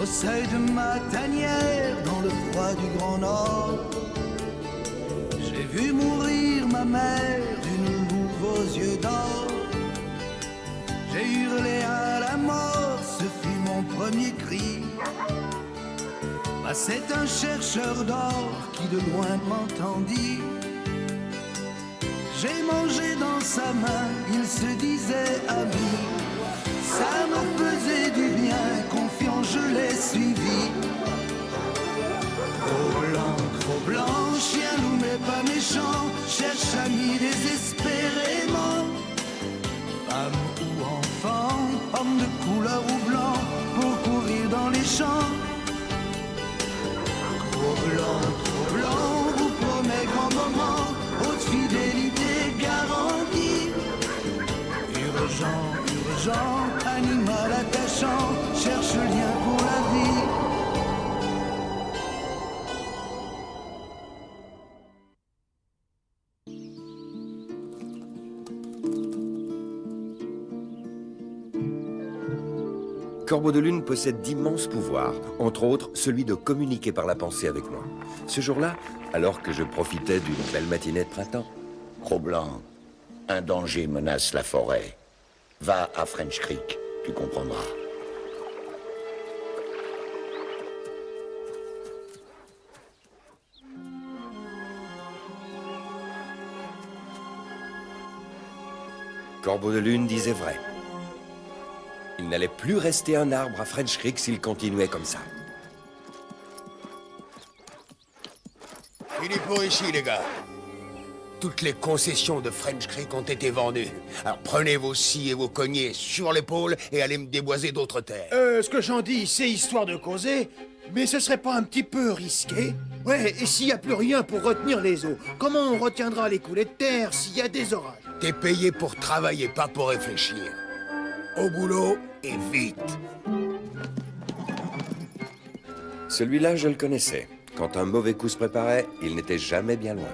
Au seuil de ma tanière, dans le froid du Grand Nord, j'ai vu mourir ma mère d'une louve aux yeux d'or. J'ai hurlé à la mort, ce fut mon premier cri. Passait un chercheur d'or qui de loin m'entendit. J'ai mangé dans sa main, il se disait ami. Ça me faisait du bien, confiant je l'ai suivi. Trop blanc, chien loup mais pas méchant, cherche ami désespérément. Femme ou enfant, homme de couleur ou blanc, pour courir dans les champs. Trop blanc, vous promet grand moment, haute fidélité garantie. Urgent, animal attachant, cherche lien pour la vie. Corbeau de Lune possède d'immenses pouvoirs, entre autres celui de communiquer par la pensée avec moi. Ce jour-là, alors que je profitais d'une belle matinée de printemps... Cro-Blanc, un danger menace la forêt. Va à French Creek, tu comprendras. Corbeau de Lune disait vrai. Il n'allait plus rester un arbre à French Creek s'il continuait comme ça. Il est pour ici, les gars. Toutes les concessions de French Creek ont été vendues. Alors prenez vos scies et vos cognets sur l'épaule et allez me déboiser d'autres terres. Ce que j'en dis, c'est histoire de causer, mais ce serait pas un petit peu risqué? Ouais, et s'il y a plus rien pour retenir les eaux, comment on retiendra les coulées de terre s'il y a des orages? T'es payé pour travailler, pas pour réfléchir. Au boulot et vite. Celui-là, je le connaissais. Quand un mauvais coup se préparait, il n'était jamais bien loin.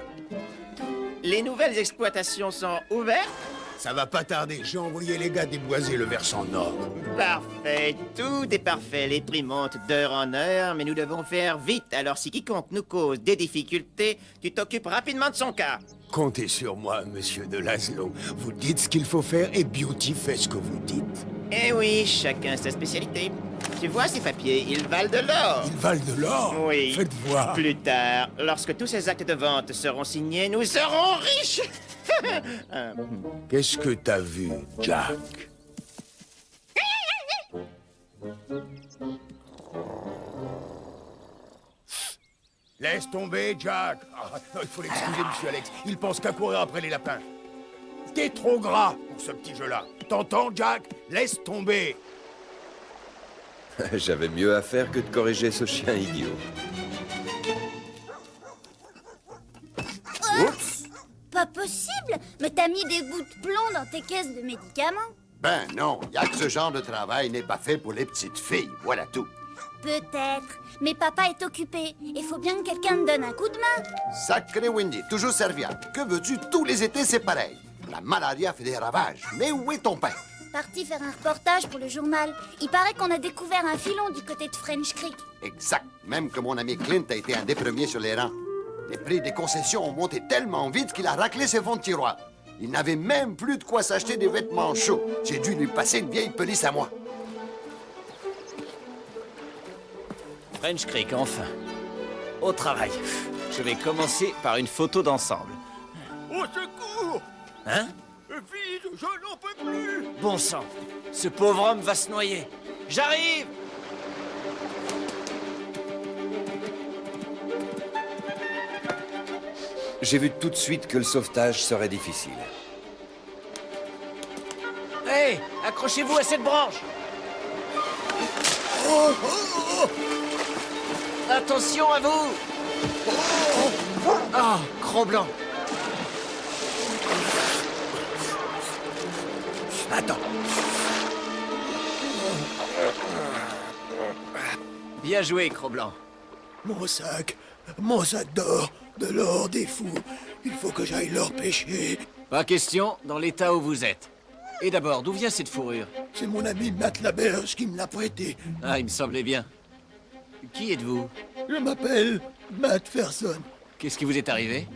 Les nouvelles exploitations sont ouvertes? Ça va pas tarder, j'ai envoyé les gars déboiser le versant nord. Parfait, tout est parfait. Les prix montent d'heure en heure, mais nous devons faire vite. Alors si quiconque nous cause des difficultés, tu t'occupes rapidement de son cas. Comptez sur moi, monsieur de Laszlo. Vous dites ce qu'il faut faire et Beauty fait ce que vous dites. Eh oui, chacun sa spécialité. Tu vois ces papiers, ils valent de l'or. Ils valent de l'or? Oui. Faites voir. Plus tard, lorsque tous ces actes de vente seront signés, nous serons riches. Qu'est-ce que t'as vu, Jack? Laisse tomber, Jack. Ah, il faut l'excuser, monsieur Alex. Il pense qu'à courir après les lapins. T'es trop gras pour ce petit jeu-là. T'entends, Jack? Laisse tomber. J'avais mieux à faire que de corriger ce chien idiot. Oups! Pas possible! Mais t'as mis des bouts de plomb dans tes caisses de médicaments. Ben non, y a que ce genre de travail n'est pas fait pour les petites filles, voilà tout. Peut-être, mais papa est occupé. Il faut bien que quelqu'un me donne un coup de main. Sacré Wendy, toujours serviable. Que veux-tu, tous les étés c'est pareil. La malaria fait des ravages. Mais où est ton père? Parti faire un reportage pour le journal. Il paraît qu'on a découvert un filon du côté de French Creek. Exact, même que mon ami Clint a été un des premiers sur les rangs. Les prix des concessions ont monté tellement vite qu'il a raclé ses fonds de tiroir. Il n'avait même plus de quoi s'acheter des vêtements chauds. J'ai dû lui passer une vieille pelisse à moi. French Creek, enfin. Au travail. Je vais commencer par une photo d'ensemble. Au secours! Hein? Vite, je n'en peux plus! Bon sang, ce pauvre homme va se noyer. J'arrive! J'ai vu tout de suite que le sauvetage serait difficile. Hé, accrochez-vous à cette branche! Attention à vous! Ah, Cro-Blanc! Attends. Bien joué, Cro-Blanc. Mon sac d'or, de l'or des fous. Il faut que j'aille l'or pêcher. Pas question, dans l'état où vous êtes. Et d'abord, d'où vient cette fourrure? C'est mon ami Matt Laberge qui me l'a prêté. Ah, il me semblait bien. Qui êtes-vous? Je m'appelle Matt Ferson. Qu'est-ce qui vous est arrivé?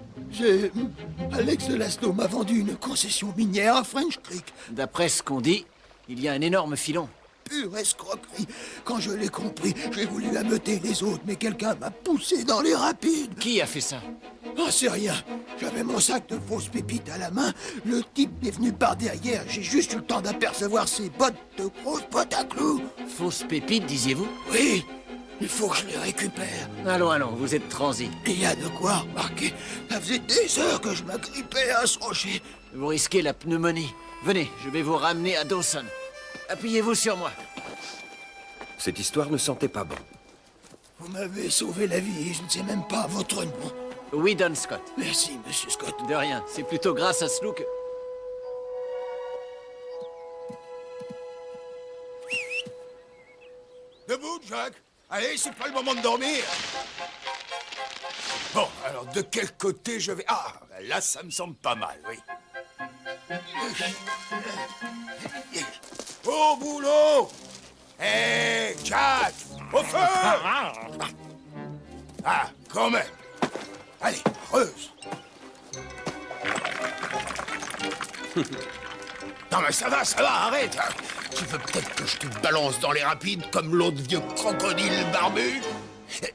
Alex de Laszlo m'a vendu une concession minière à French Creek. D'après ce qu'on dit, il y a un énorme filon. Pure escroquerie. Quand je l'ai compris, j'ai voulu ameuter les autres, mais quelqu'un m'a poussé dans les rapides. Qui a fait ça? Oh, c'est rien. J'avais mon sac de fausses pépites à la main. Le type est venu par derrière. J'ai juste eu le temps d'apercevoir ses bottes de grosses bottes à clous. Fausses pépites, disiez-vous? Oui, il faut que je les récupère. Allons, allons, vous êtes transi. Et il y a de quoi remarquer. Ça faisait des heures que je m'agrippais à ce rocher. Vous risquez la pneumonie. Venez, je vais vous ramener à Dawson. Appuyez-vous sur moi. Cette histoire ne sentait pas bon. Vous m'avez sauvé la vie et je ne sais même pas votre nom. Whedon Scott. Merci, monsieur Scott. De rien, c'est plutôt grâce à Slough que... Debout, Jack. Allez, c'est pas le moment de dormir. Bon, alors de quel côté je vais... Ah, là, ça me semble pas mal, oui. Au boulot! Hé, Jack! Au feu! Ah, quand même. Allez, creuse. Non mais ça va, arrête. Tu veux peut-être que je te balance dans les rapides comme l'autre vieux crocodile barbu?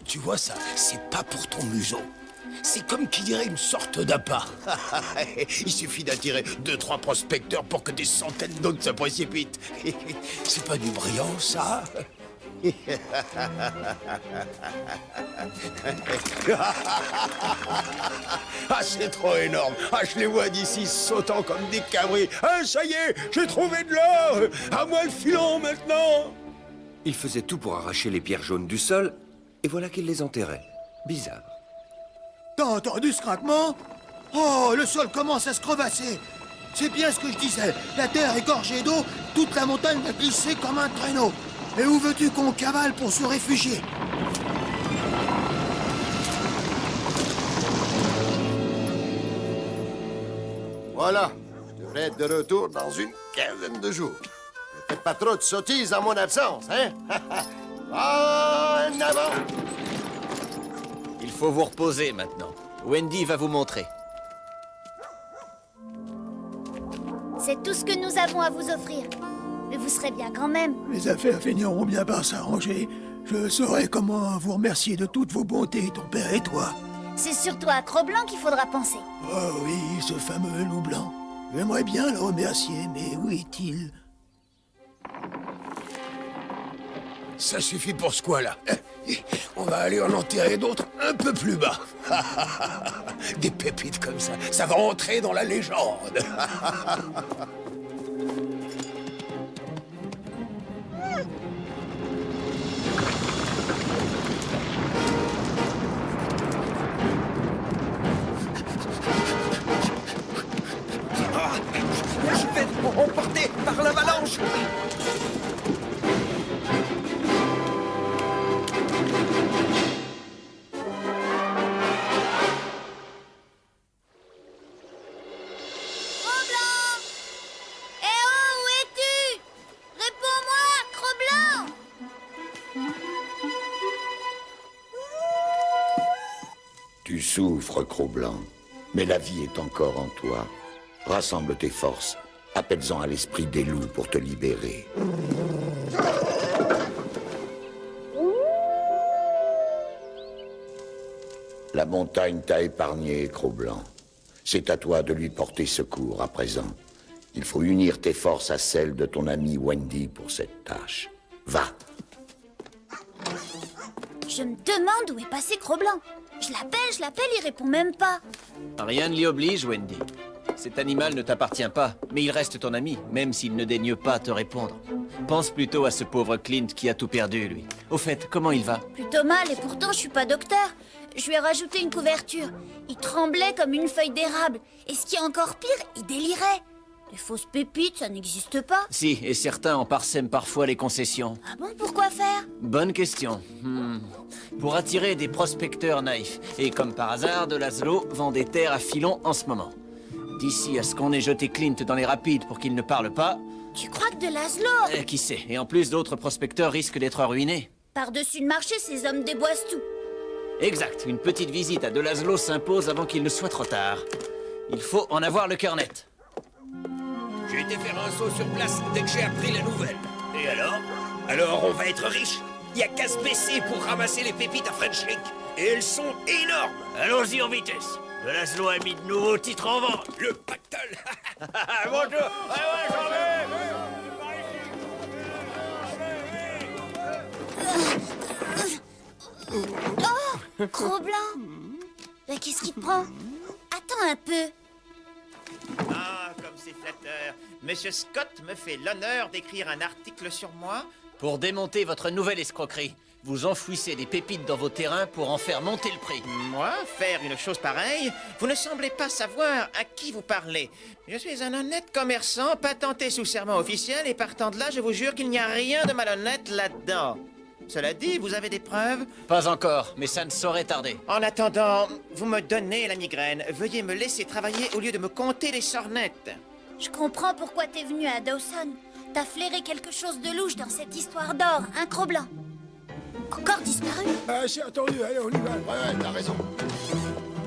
Tu vois ça, c'est pas pour ton museau. C'est comme qui dirait une sorte d'appât. Il suffit d'attirer 2-3 prospecteurs pour que des centaines d'autres se précipitent. C'est pas du brillant, ça? Ah, c'est trop énorme. Ah, je les vois d'ici sautant comme des cabris. Ah, ça y est, j'ai trouvé de l'or. À moi le filon, maintenant. Il faisait tout pour arracher les pierres jaunes du sol, et voilà qu'il les enterrait. Bizarre. T'as entendu ce craquement? Oh, le sol commence à se crevasser. C'est bien ce que je disais. La terre est gorgée d'eau, toute la montagne va glisser comme un traîneau. Et où veux-tu qu'on cavale pour se réfugier? Voilà, je devrais être de retour dans une quinzaine de jours. Ne faites pas trop de sottises en mon absence, hein? En avant! Il faut vous reposer maintenant. Wendy va vous montrer. C'est tout ce que nous avons à vous offrir. Mais vous serez bien quand même. Les affaires finiront bien par s'arranger. Je saurai comment vous remercier de toutes vos bontés, ton père et toi. C'est surtout à Cro-Blanc qu'il faudra penser. Oh oui, ce fameux loup blanc. J'aimerais bien le remercier, mais où est-il? Ça suffit pour ce coin-là. On va aller en enterrer d'autres un peu plus bas. Des pépites comme ça va entrer dans la légende. Je vais être emporté par l'avalanche. Cro-Blanc! Eh oh, où es-tu? Réponds-moi, Cro-Blanc! Tu souffres, Cro-Blanc, mais la vie est encore en toi. Rassemble tes forces. Appelle-en à l'esprit des loups pour te libérer. La montagne t'a épargné, Cro-Blanc. C'est à toi de lui porter secours à présent. Il faut unir tes forces à celles de ton amie Wendy pour cette tâche. Va! Je me demande où est passé Cro-Blanc. Je l'appelle, il répond même pas. Rien ne l'y oblige, Wendy. Cet animal ne t'appartient pas, mais il reste ton ami, même s'il ne daigne pas te répondre. Pense plutôt à ce pauvre Clint qui a tout perdu, lui. Au fait, comment il va? Plutôt mal, et pourtant je suis pas docteur. Je lui ai rajouté une couverture. Il tremblait comme une feuille d'érable. Et ce qui est encore pire, il délirait. Les fausses pépites, ça n'existe pas. Si, et certains en parsèment parfois les concessions. Ah bon, pourquoi faire? Bonne question. Pour attirer des prospecteurs naïfs. Et comme par hasard, de Laszlo vend des terres à filon en ce moment. D'ici à ce qu'on ait jeté Clint dans les rapides pour qu'il ne parle pas... Tu crois que de Laszlo? Qui sait? Et en plus, d'autres prospecteurs risquent d'être ruinés. Par-dessus le marché, ces hommes déboisent tout. Exact, une petite visite à De Laszlo s'impose avant qu'il ne soit trop tard. Il faut en avoir le cœur net. J'ai été faire un saut sur place dès que j'ai appris la nouvelle. Et alors? Alors on va être riche. Il y a qu'à se baisser pour ramasser les pépites à French Lick. Et elles sont énormes. Allons-y en vitesse. De Laszlo a mis de nouveaux titres en vente. Le pactole. Bonjour. Oh, Cro-Blanc. Mais qu'est-ce qui te prend? Attends un peu. Ah, comme c'est flatteur. Monsieur Scott me fait l'honneur d'écrire un article sur moi. Pour démonter votre nouvelle escroquerie, vous enfouissez des pépites dans vos terrains pour en faire monter le prix. Moi, faire une chose pareille? Vous ne semblez pas savoir à qui vous parlez. Je suis un honnête commerçant, patenté sous serment officiel, et partant de là, je vous jure qu'il n'y a rien de malhonnête là-dedans. Cela dit, vous avez des preuves? Pas encore, mais ça ne saurait tarder. En attendant, vous me donnez la migraine. Veuillez me laisser travailler au lieu de me compter les sornettes. Je comprends pourquoi t'es venu à Dawson. T'as flairé quelque chose de louche dans cette histoire d'or, un Cro-Blanc. Encore disparu? C'est attendu, allez, on y va. Ouais, t'as raison.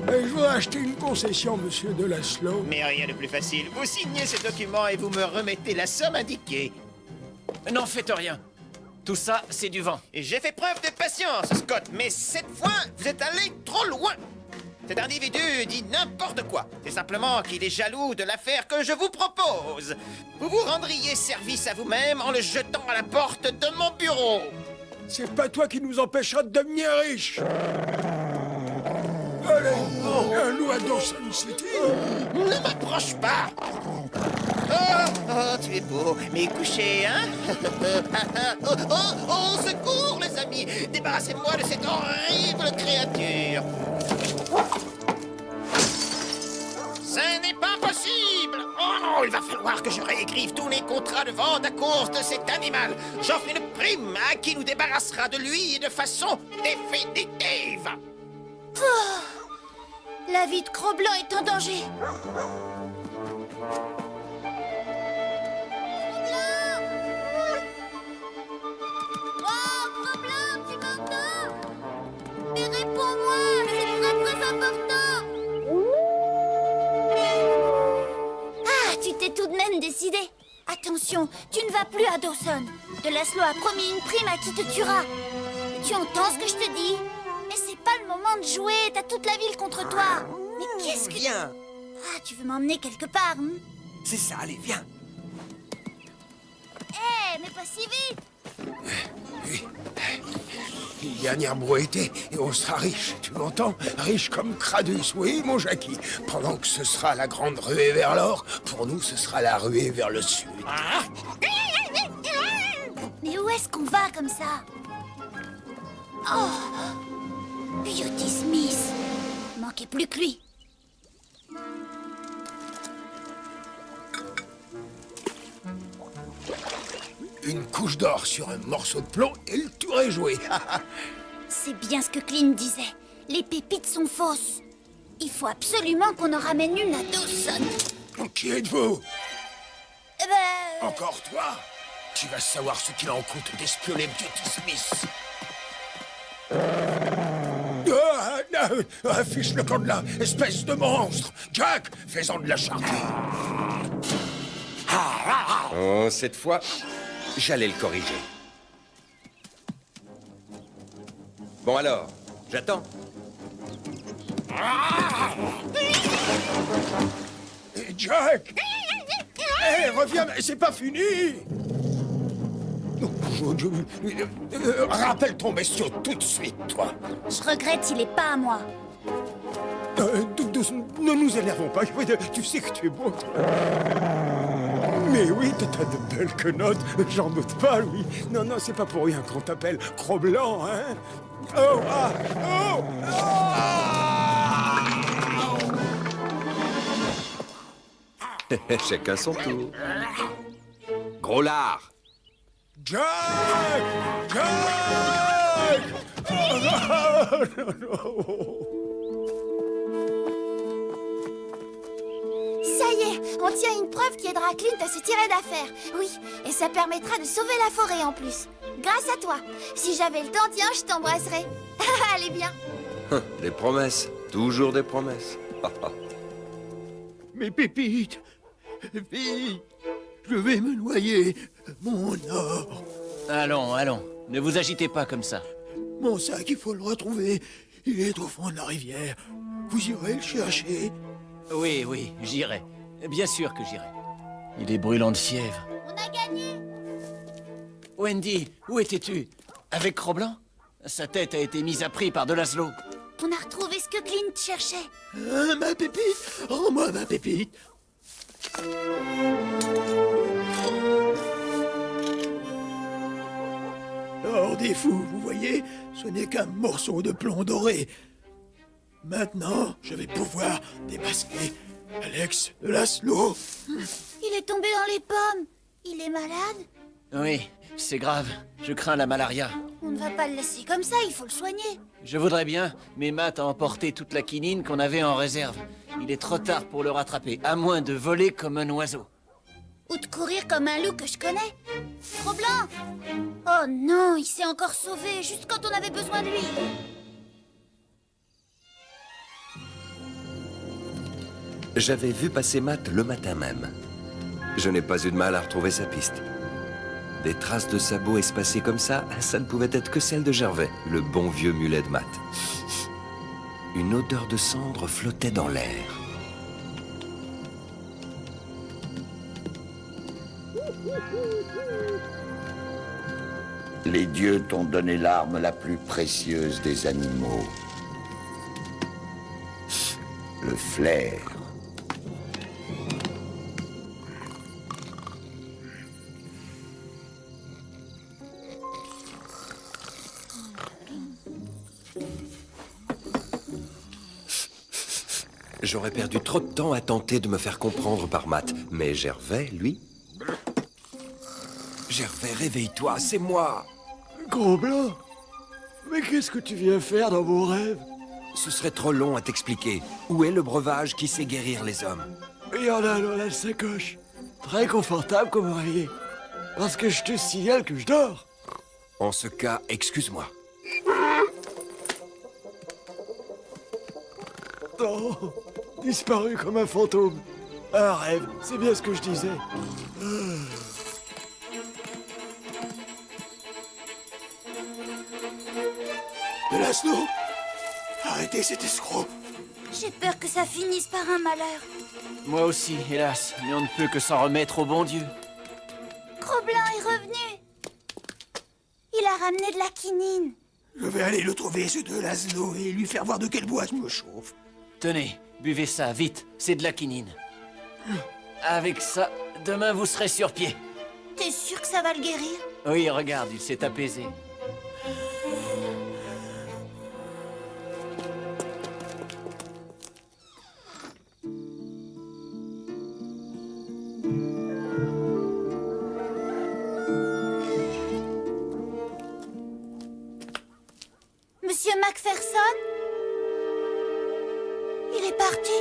Je voudrais acheter une concession, monsieur De Laszlo. Mais rien de plus facile. Vous signez ce document et vous me remettez la somme indiquée. N'en faites rien. Tout ça, c'est du vent. J'ai fait preuve de patience, Scott, mais cette fois, vous êtes allé trop loin. Cet individu dit n'importe quoi. C'est simplement qu'il est jaloux de l'affaire que je vous propose. Vous vous rendriez service à vous-même en le jetant à la porte de mon bureau. C'est pas toi qui nous empêchera de devenir riches. Allez, un loup à Dawson City. Ne m'approche pas. Oh, tu es beau, mais couché, hein? Oh, secours, les amis! Débarrassez-moi de cette horrible créature! Ce n'est pas possible! Oh non, il va falloir que je réécrive tous les contrats de vente à cause de cet animal! J'offre une prime à qui nous débarrassera de lui de façon définitive! La vie de Cro-Blanc est en danger. Oh, Cro-Blanc, tu m'entends? Mais réponds-moi, c'est très très important. Ah, tu t'es tout de même décidé. Attention, tu ne vas plus à Dawson. De Laszlo a promis une prime à qui te tuera. Tu entends ce que je te dis? Mais c'est pas le moment de jouer, t'as toute la ville contre toi. Mais qu'est-ce que... Viens. Ah, tu veux m'emmener quelque part, hein? C'est ça, allez, viens. Hé, mais pas si vite. Oui. Une dernière brouettée et on sera riche, tu m'entends? Riche comme Cradus, oui, mon Jackie. Pendant que ce sera la grande ruée vers l'or, pour nous, ce sera la ruée vers le sud. Mais où est-ce qu'on va comme ça? Oh, Beauty Smith. Manquait plus que lui. Une couche d'or sur un morceau de plomb et le tour est joué. C'est bien ce que Clint disait. Les pépites sont fausses. Il faut absolument qu'on en ramène une à Dawson. Qui êtes-vous? Eh ben... Encore toi? Tu vas savoir ce qu'il en coûte d'espionner Beauty Smith. Affiche le camp de là, espèce de monstre! Jack, fais-en de la charpie. Oh, cette fois, j'allais le corriger. Bon alors, j'attends. Jack! Hé, reviens, c'est pas fini! Rappelle ton bestiau tout de suite, toi. Je regrette, il est pas à moi. Ne nous énervons pas, tu sais que tu es beau. Mais oui, t'as de belles quenottes, j'en doute pas, Louis. Non, c'est pas pour rien qu'on t'appelle Cro-Blanc, hein? Oh, ah, oh, ah. Chacun son tour. Gros lard. Jack! Jack! Oh, non. Ça y est, on tient une preuve qui aidera Clint à se tirer d'affaire. Oui, et ça permettra de sauver la forêt en plus. Grâce à toi. Si j'avais le temps, tiens, je t'embrasserais. Allez, bien. Des promesses. Toujours des promesses. Mes pépites. Vite. Je vais me noyer. Mon or. Allons, allons. Ne vous agitez pas comme ça. Mon sac, il faut le retrouver. Il est au fond de la rivière. Vous irez le chercher. Oui, oui, j'irai. Bien sûr que j'irai. Il est brûlant de fièvre. On a gagné. Wendy, où étais-tu? Avec Cro-Blanc? Sa tête a été mise à prix par de Laszlo. On a retrouvé ce que Clint cherchait. Ah, ma pépite. Rends-moi ma pépite. Hors des fous, vous voyez, ce n'est qu'un morceau de plomb doré. Maintenant, je vais pouvoir démasquer Alex de Laszlo. Il est tombé dans les pommes. Il est malade. Oui, c'est grave. Je crains la malaria. On ne va pas le laisser comme ça, il faut le soigner. Je voudrais bien, mais Matt a emporté toute la quinine qu'on avait en réserve. Il est trop tard pour le rattraper, à moins de voler comme un oiseau. Ou de courir comme un loup que je connais. Cro-Blanc! Oh non, il s'est encore sauvé, juste quand on avait besoin de lui. J'avais vu passer Matt le matin même. Je n'ai pas eu de mal à retrouver sa piste. Des traces de sabots espacées comme ça ne pouvait être que celle de Gervais, le bon vieux mulet de Matt. Une odeur de cendre flottait dans l'air. Les dieux t'ont donné l'arme la plus précieuse des animaux. Le flair. J'aurais perdu trop de temps à tenter de me faire comprendre par Matt. Mais Gervais, lui... Gervais, réveille-toi, c'est moi. Cro-Blanc? Mais qu'est-ce que tu viens faire dans mon rêve? Ce serait trop long à t'expliquer. Où est le breuvage qui sait guérir les hommes? Il y en a dans la sacoche. Très confortable comme oreiller. Parce que je te signale que je dors. En ce cas, excuse-moi. Oh, disparu comme un fantôme. Un rêve, c'est bien ce que je disais. De Laszlo, arrêtez cet escroc. J'ai peur que ça finisse par un malheur. Moi aussi, hélas, mais on ne peut que s'en remettre au bon Dieu. Cro-Blanc est revenu. Il a ramené de la quinine. Je vais aller le trouver, ce de Laszlo, et lui faire voir de quel bois je me chauffe. Tenez, buvez ça, vite, c'est de la quinine. Avec ça, demain vous serez sur pied. T'es sûr que ça va le guérir? Oui, regarde, il s'est apaisé. Monsieur Macpherson? Il est parti.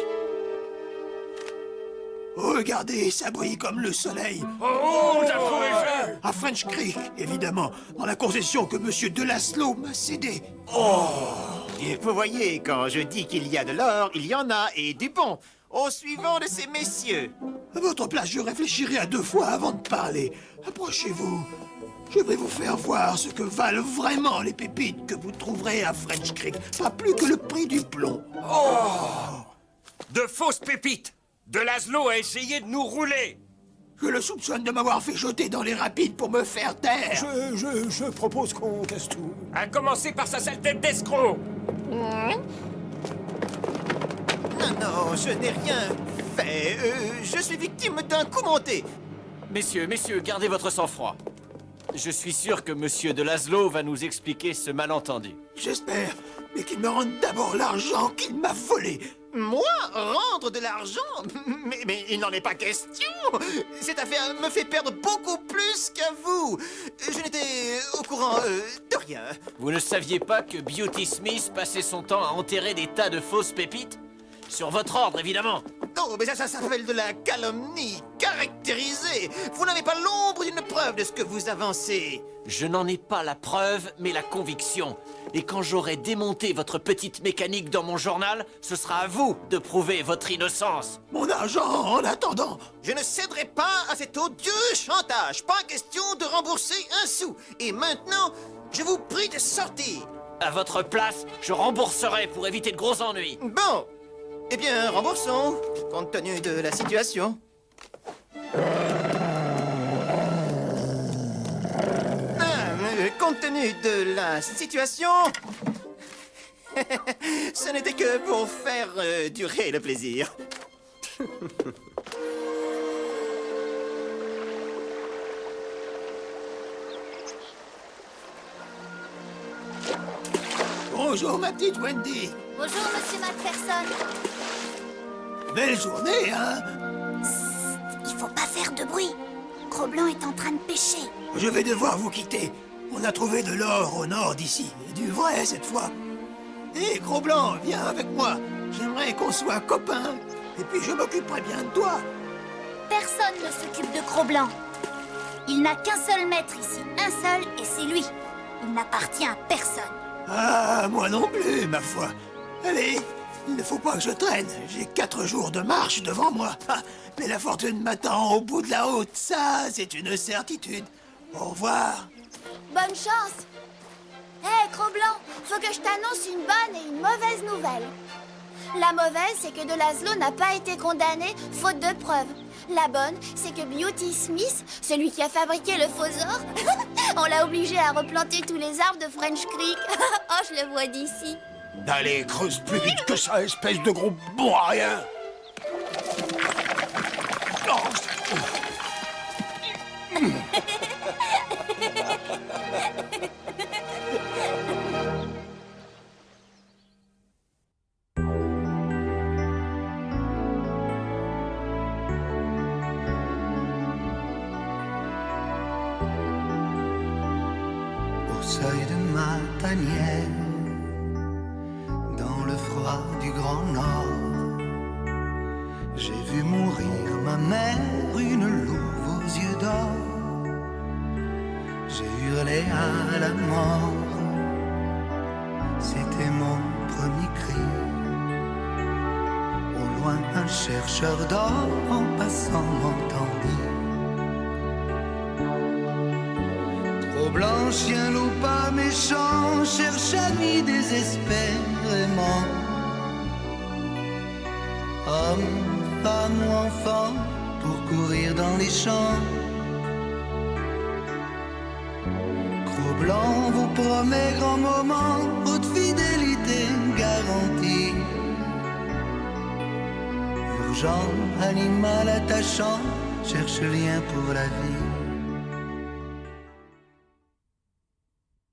Regardez, ça brille comme le soleil. Oh, t'as trouvé ça? À French Creek, évidemment, dans la concession que Monsieur de Laszlo m'a cédée. Et vous voyez, quand je dis qu'il y a de l'or, il y en a, et du bon. Au suivant de ces messieurs. À votre place, je réfléchirai à 2 fois avant de parler. Approchez-vous. Je vais vous faire voir ce que valent vraiment les pépites que vous trouverez à French Creek. Pas plus que le prix du plomb. De fausses pépites. De Laszlo a essayé de nous rouler. Je le soupçonne de m'avoir fait jeter dans les rapides pour me faire taire. Je propose qu'on casse tout. À commencer par sa sale tête d'escroc. Non, non, je n'ai rien fait. Je suis victime d'un coup monté. Messieurs, gardez votre sang-froid. Je suis sûr que Monsieur de Laszlo va nous expliquer ce malentendu. J'espère, mais qu'il me rende d'abord l'argent qu'il m'a volé. Moi, rendre de l'argent? Mais il n'en est pas question. Cette affaire me fait perdre beaucoup plus qu'à vous. Je n'étais au courant de rien. Vous ne saviez pas que Beauty Smith passait son temps à enterrer des tas de fausses pépites? Sur votre ordre, évidemment. Oh, mais ça s'appelle de la calomnie. Correct. caractérisé. Vous n'avez pas l'ombre d'une preuve de ce que vous avancez. Je n'en ai pas la preuve, mais la conviction. Et quand j'aurai démonté votre petite mécanique dans mon journal, ce sera à vous de prouver votre innocence. Mon argent, en attendant. Je ne céderai pas à cet odieux chantage. Pas question de rembourser un sou. Et maintenant, je vous prie de sortir. À votre place, je rembourserai pour éviter de gros ennuis. Bon. Eh bien, remboursons, compte tenu de la situation. Compte tenu de la situation, ce n'était que pour faire durer le plaisir. Bonjour, ma petite Wendy. Bonjour, monsieur Macpherson. Belle journée, hein? Il faut pas faire de bruit. Cro-Blanc est en train de pêcher. Je vais devoir vous quitter. On a trouvé de l'or au nord d'ici. Du vrai, cette fois. Hé, Cro-Blanc, viens avec moi. J'aimerais qu'on soit copains. Et puis je m'occuperai bien de toi. Personne ne s'occupe de Cro-Blanc. Il n'a qu'un seul maître ici. Un seul, et c'est lui. Il n'appartient à personne. Ah, moi non plus, ma foi. Allez, il ne faut pas que je traîne. J'ai 4 jours de marche devant moi. Ah, mais la fortune m'attend au bout de la route. Ça, c'est une certitude. Au revoir. Bonne chance. Hé, Cro-Blanc, faut que je t'annonce une bonne et une mauvaise nouvelle. La mauvaise, c'est que de Laszlo n'a pas été condamné, faute de preuves. La bonne, c'est que Beauty Smith, celui qui a fabriqué le faux or, on l'a obligé à replanter tous les arbres de French Creek. Oh, je le vois d'ici. Allez, creuse plus vite que ça, espèce de gros bon à rien. Au seuil de ma tanière, dans le froid du Grand Nord, j'ai vu mourir ma mère, une louve aux yeux d'or. J'ai hurlé à la mort, c'était mon premier cri. Au loin, un chercheur d'or en passant m'entendit. Cro-Blanc, chien loup pas méchant, cherche ami désespérément. Homme, femme ou enfant, pour courir dans les champs. Cro-Blanc vous promet grand moment, haute fidélité garantie. Urgent, animal attachant, cherche lien pour la vie.